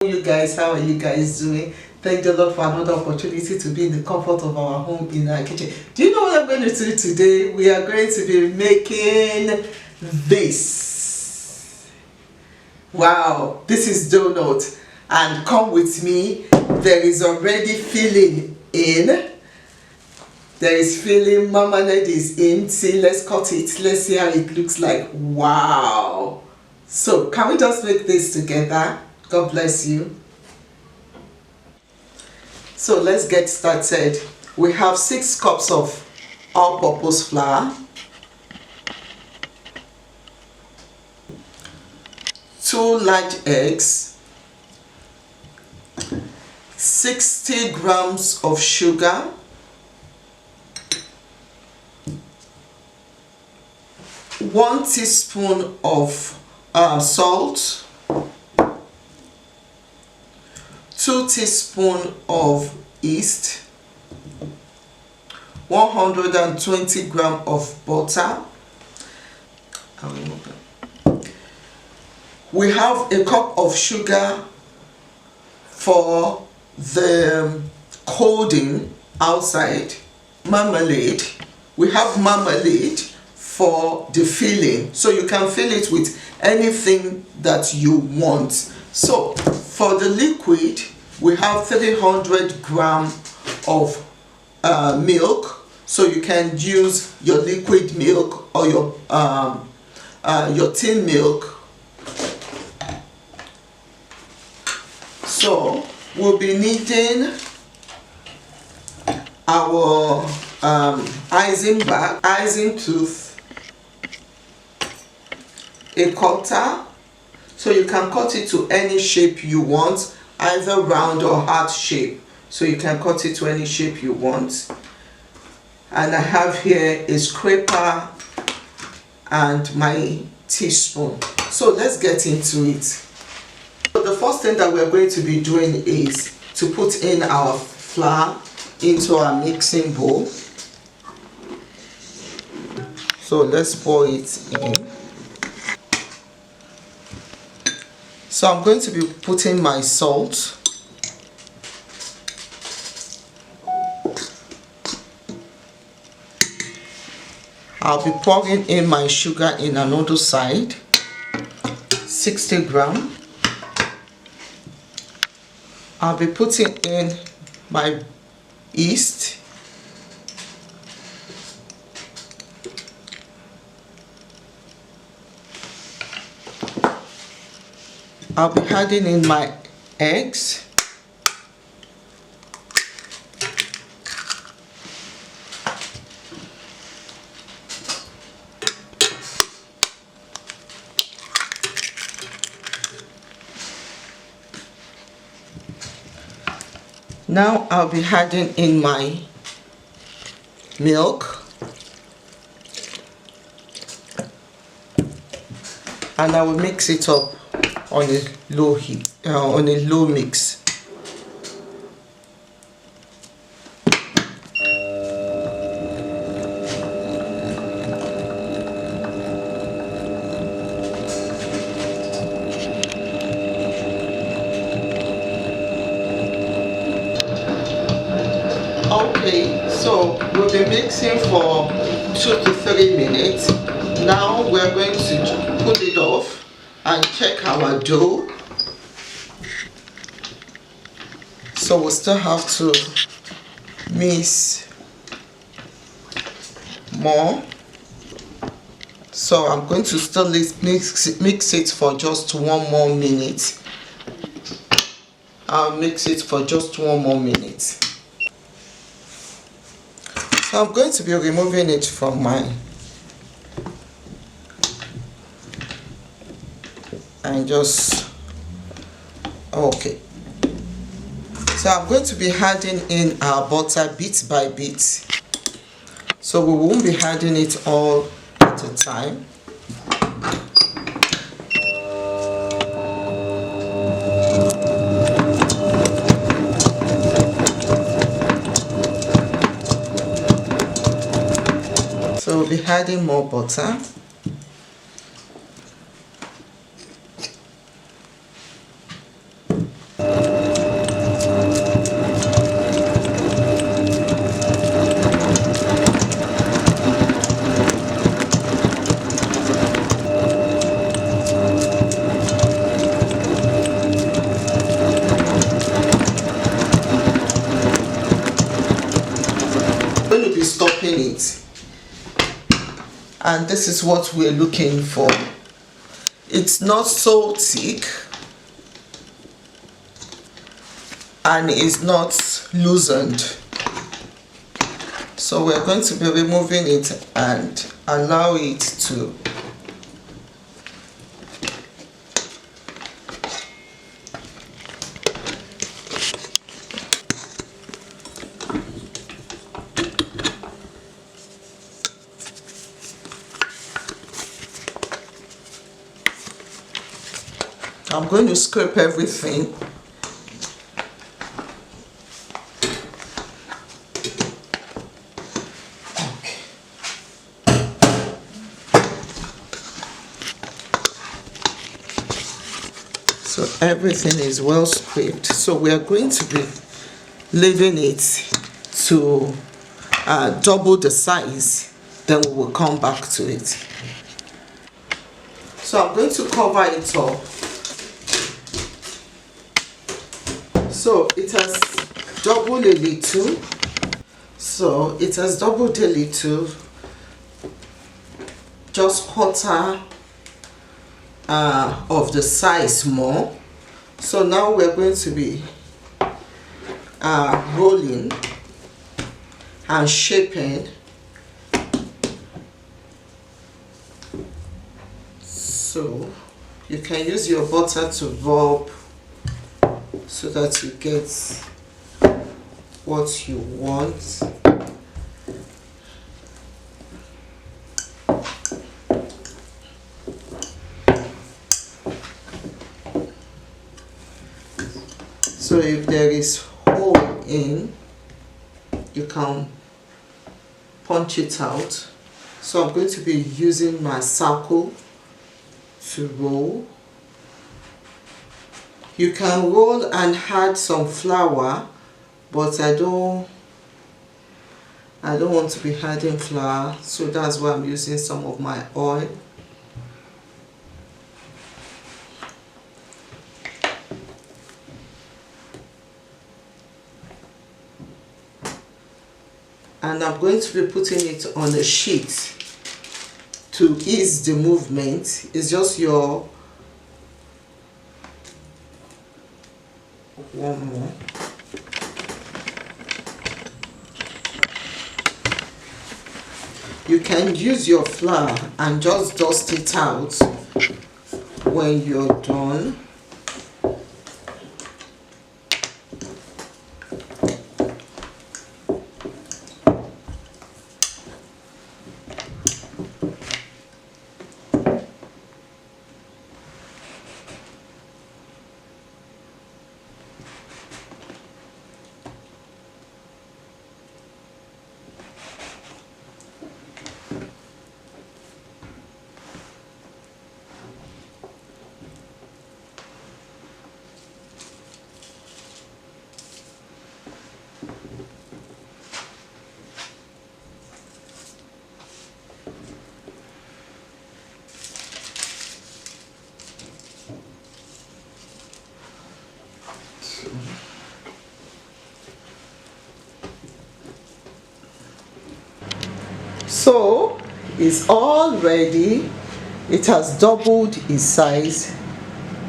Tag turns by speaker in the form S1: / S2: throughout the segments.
S1: You guys, how are you guys doing? Thank the Lord for another opportunity to be in the comfort of our home in our kitchen. Do you know what I'm going to do today? We are going to be making this. Wow, this is donut, and come with me. There is already filling in. There is filling. Marmalade is in. See, let's cut it. Let's see how it looks like. Wow. So can we just make this together? God bless you. So let's get started. We have 6 cups of all-purpose flour, 2 large eggs, 60 grams of sugar, 1 teaspoon of salt, 2 teaspoons of yeast, 120 grams of butter. We have a cup of sugar for the coating outside. Marmalade. We have marmalade for the filling, so you can fill it with anything that you want. So for the liquid, we have 300 grams of milk, so you can use your liquid milk or your tin milk. So we'll be needing our icing bag, icing tooth, a cutter, so you can cut it to any shape you want, either round or heart shape, so you can cut it to any shape you want. And I have here a scraper and my teaspoon. So let's get into it. So the first thing that we're going to be doing is to put in our flour into our mixing bowl. So let's pour it in. So I'm going to be putting my salt, I'll be pouring in my sugar in another side, 60 grams. I'll be putting in my yeast, I'll be adding in my eggs, now I'll be adding in my milk, and I will mix it up on a low heat, on a low mix. Okay, so we'll be mixing for 2 to 3 minutes. Now we're going to put it off and check our dough. So we'll still have to mix more. So I'm going to still mix it for just 1 more minute. I'll mix it for just 1 more minute. So I'm going to be removing it from my and just okay. So I'm going to be adding in our butter bit by bit. So we won't be adding it all at a time. So we'll be adding more butter. and this is what we're looking for. It's not so thick and it's not loosened. So we're going to be removing it and allow it to I'm going to scrape everything. So everything is well scraped. So we are going to be leaving it to double the size. Then we will come back to it. So I'm going to cover it up. So it has doubled a little. So it has doubled a little. Just quarter of the size more. So now we're going to be rolling and shaping. So you can use your butter to rub so that you get what you want. So if there is hole in, you can punch it out. So I'm going to be using my circle to roll. You can roll and add some flour, but I don't want to be adding flour, so that's why I'm using some of my oil. And I'm going to be putting it on a sheet to ease the movement. It's just your one more. You can use your flour and just dust it out when you're done. So it's all ready. It has doubled its size.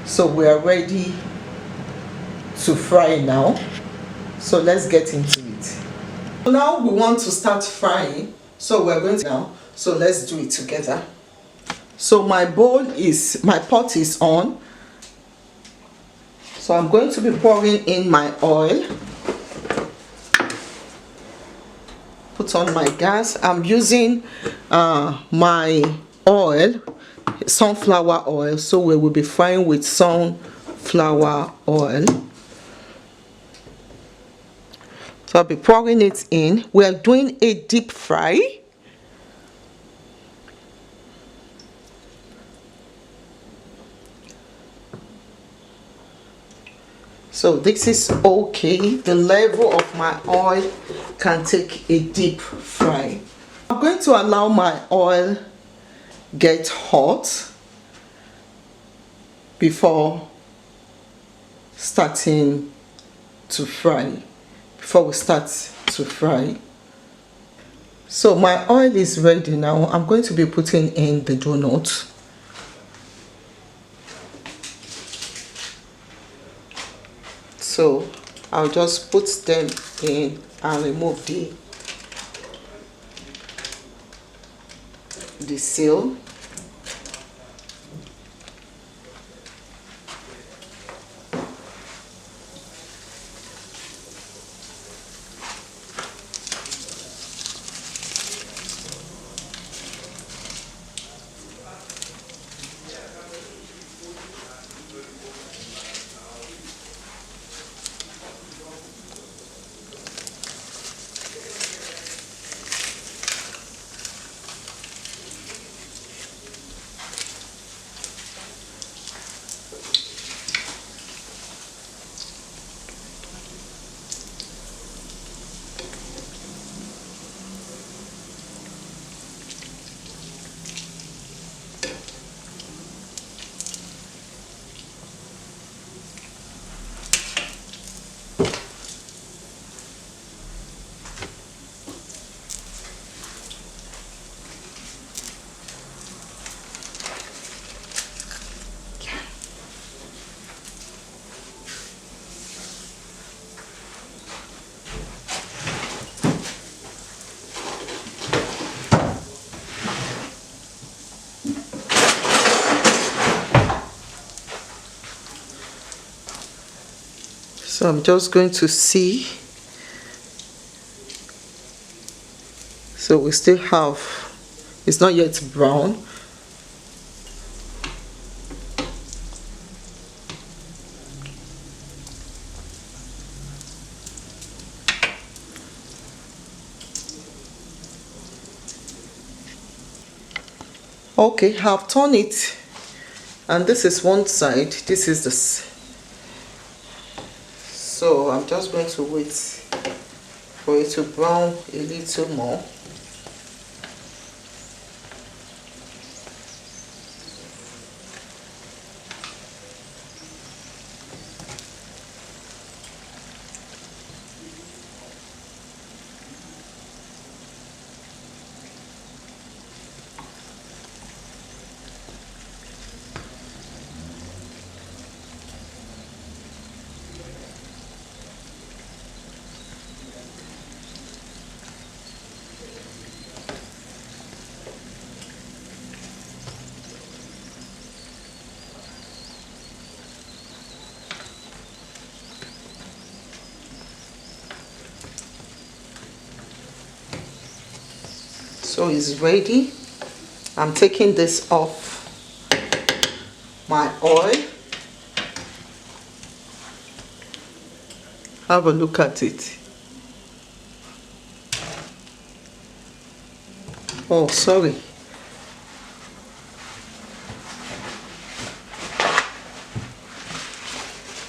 S1: So we are ready to fry now. So let's get into it. Now we want to start frying. So we're going to now. So let's do it together. So my pot is on. So I'm going to be pouring in my oil. Put on my gas. I'm using my oil, sunflower oil. So we will be frying with sunflower oil. So I'll be pouring it in. We are doing a deep fry. So this is okay. The level of my oil can take a deep fry. I'm going to allow my oil get hot before starting to fry. Before we start to fry. So my oil is ready now. I'm going to be putting in the donuts. So I'll just put them in and remove the seal. So I'm just going to see. So we still have, it's not yet brown. Okay, I've turned it, and this is one side, this is this. So I'm just going to wait for it to brown a little more. So it's ready. I'm taking this off my oil. Have a look at it. Oh, sorry.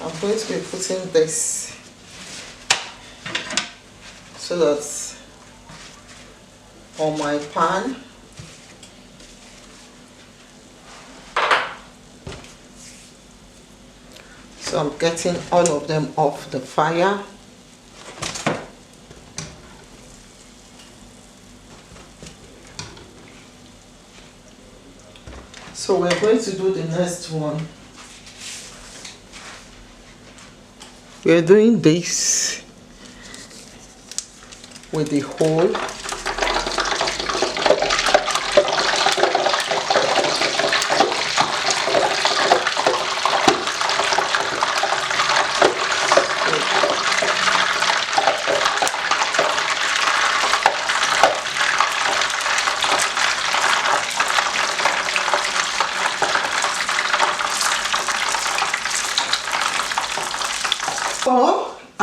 S1: I'm going to be putting this so that on my pan. So I'm getting all of them off the fire. So we're going to do the next one. We're doing this with the hole.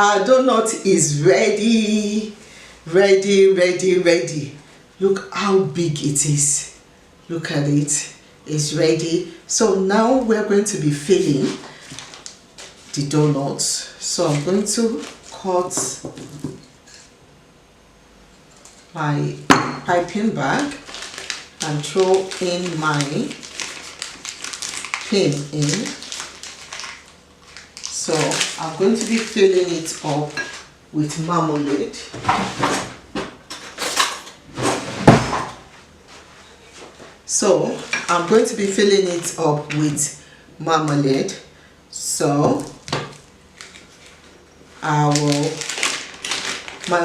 S1: Our donut is ready. Look how big it is. Look at it. It's ready. So now we're going to be filling the donuts. So I'm going to cut my piping bag and throw in my pin in. So I'm going to be filling it up with marmalade. So I'm going to be filling it up with marmalade. So my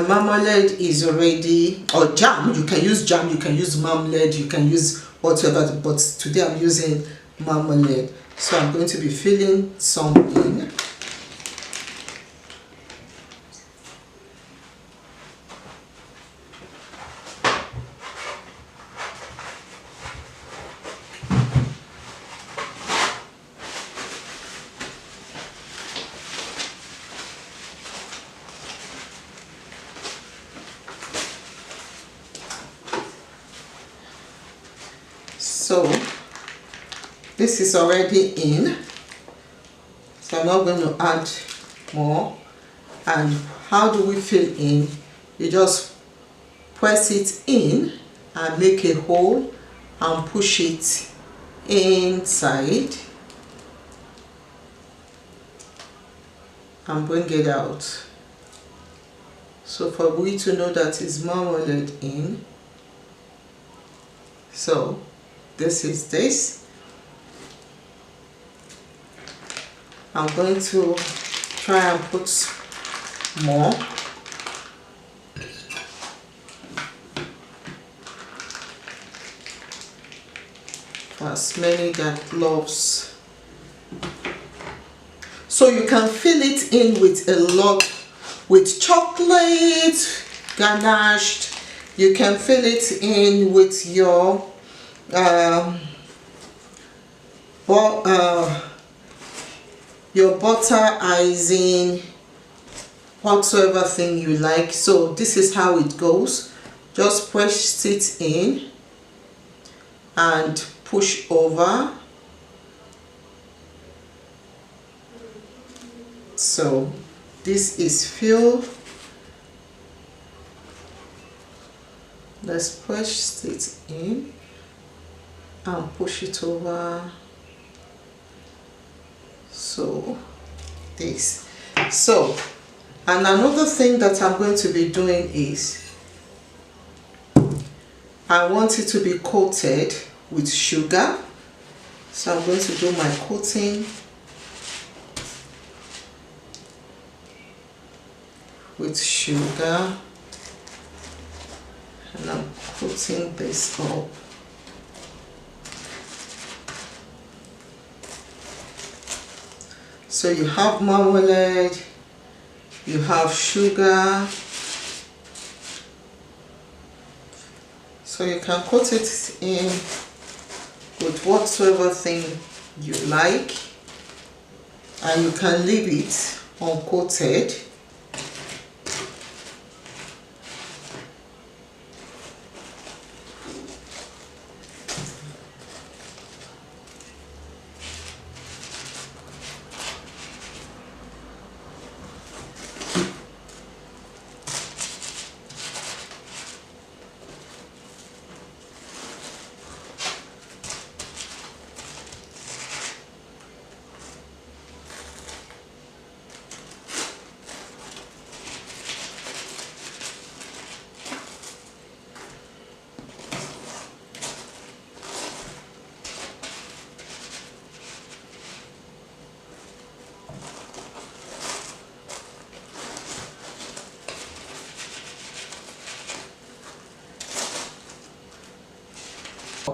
S1: marmalade is already, or jam, you can use jam, you can use marmalade, you can use whatever, but today I'm using marmalade. So I'm going to be filling some in. So this is already in, so I'm not going to add more. And how do we fill in? You just press it in and make a hole and push it inside and bring it out. So for we to know that it's marmalade in, so this is this. I'm going to try and put more. For as many that loves. So you can fill it in with a lot, with chocolate, ganache. You can fill it in with your butter icing, whatsoever thing you like. So this is how it goes. Just press it in and push over. So this is filled. Let's push it in and push it over. So this. So, and another thing that I'm going to be doing is I want it to be coated with sugar. So I'm going to do my coating with sugar, and I'm coating this up. So you have marmalade, you have sugar, so you can coat it in with whatsoever thing you like, and you can leave it uncoated.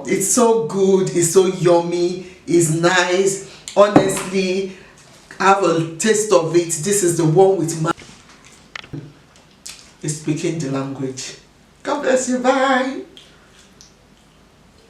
S1: It's so good, it's so yummy, it's nice. Honestly, have a taste of it. This is the one with my... It's speaking the language. God bless you, bye.